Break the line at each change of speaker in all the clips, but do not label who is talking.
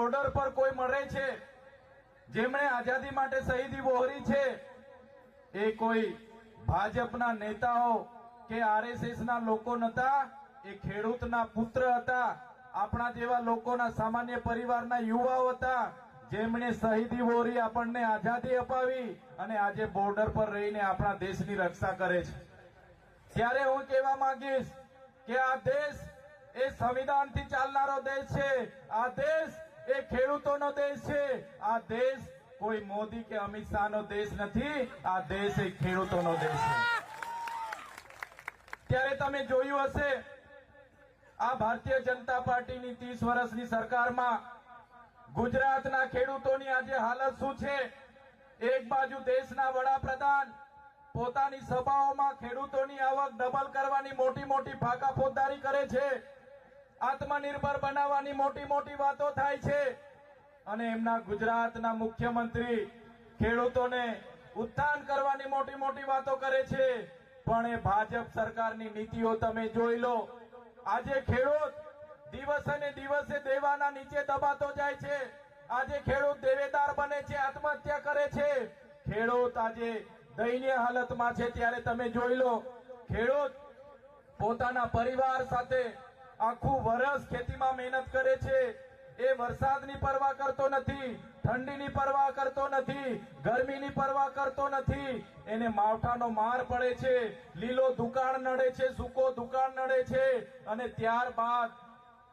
Border પર કોઈ મરે છે, જેમણે આઝાદી માટે શહીદી વહોરી છે, એ કોઈ ભાજપના નેતાઓ કે આરએસએસ ના લોકો નતા, એ ખેડૂતના પુત્ર હતા, આપણા જેવા લોકોના સામાન્ય પરિવારના યુવાઓ હતા, જેમણે શહીદી વહોરી આપણને આઝાદી અપાવી અને આજે બોર્ડર પર રહીને આપણા દેશની રક્ષા કરે છે। ત્યારે હું કહેવા માંગીશ કે આ દેશ એ સંવિધાનથી ચાલનારો દેશ છે, આ દેશ એ ખેડૂતોનો દેશ છે, આ દેશ કોઈ મોદી કે અમિત શાહનો દેશ નથી, આ દેશ એ ખેડૂતોનો દેશ છે। ત્યારે તમે જોયું હશે આ ભારતીય જનતા પાર્ટીની 30 વર્ષની સરકારમાં ગુજરાતના ખેડૂતોની આજે હાલત શું છે। એક બાજુ દેશના વડાપ્રધાન પોતાની સભાઓમાં ખેડૂતોની આવક ડબલ કરવાની મોટી મોટી ફાકા ફોજદારી કરે છે, આત્મનિર્ભર બનાવવાની મોટી મોટી વાતો થાય છે, અને એમના ગુજરાતના મુખ્યમંત્રી ખેડૂતોને ઉત્થાન કરવાની મોટી મોટી વાતો કરે છે, પણ એ ભાજપ સરકારની નીતિઓ તમે જોઈ લો। આજે ખેડૂત દિવસે ને દિવસે દેવાના નીચે દબાતો જાય છે, આજે ખેડૂત દેવેદાર બને છે, આત્મહત્યા કરે છે, ખેડૂત આજે દયનીય હાલતમાં છે। ત્યારે તમે જોઈ લો ખેડૂત પોતાના પરિવાર સાથે આખું વર્ષ ખેતીમાં મહેનત કરે છે, એ વરસાદની પરવા કરતો નથી, ઠંડીની પરવા કરતો નથી, ગરમીની પરવા કરતો નથી, એને માવઠાનો માર પડે છે, લીલો દુકાળ નડે છે, સૂકો દુકાળ નડે છે, અને ત્યારબાદ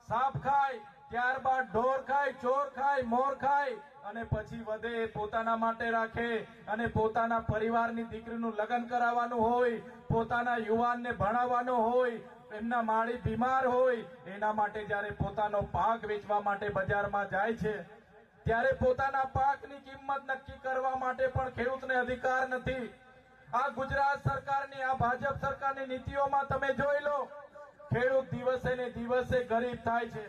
સાપ ખાય, ત્યારબાદ ઢોર ખાય, ચોર ખાય, મોર ખાય, અને પછી વધે પોતાના માટે રાખે, અને પોતાના પરિવારની દીકરીનું લગ્ન કરાવવાનું હોય, પોતાના યુવાનને ભણાવવાનો હોય, એમના માળી બીમાર હોય, એના માટે જ્યારે પોતાનો પાક વેચવા માટે બજારમાં જાય છે, ત્યારે પોતાના પાકની કિંમત નક્કી કરવા માટે પણ ખેડૂતને અધિકાર નથી। આ ગુજરાત સરકારની, આ ભાજપ સરકારની નીતિઓમાં તમે જોઈ લો ખેડૂત દિવસે ને દિવસે ગરીબ થાય છે।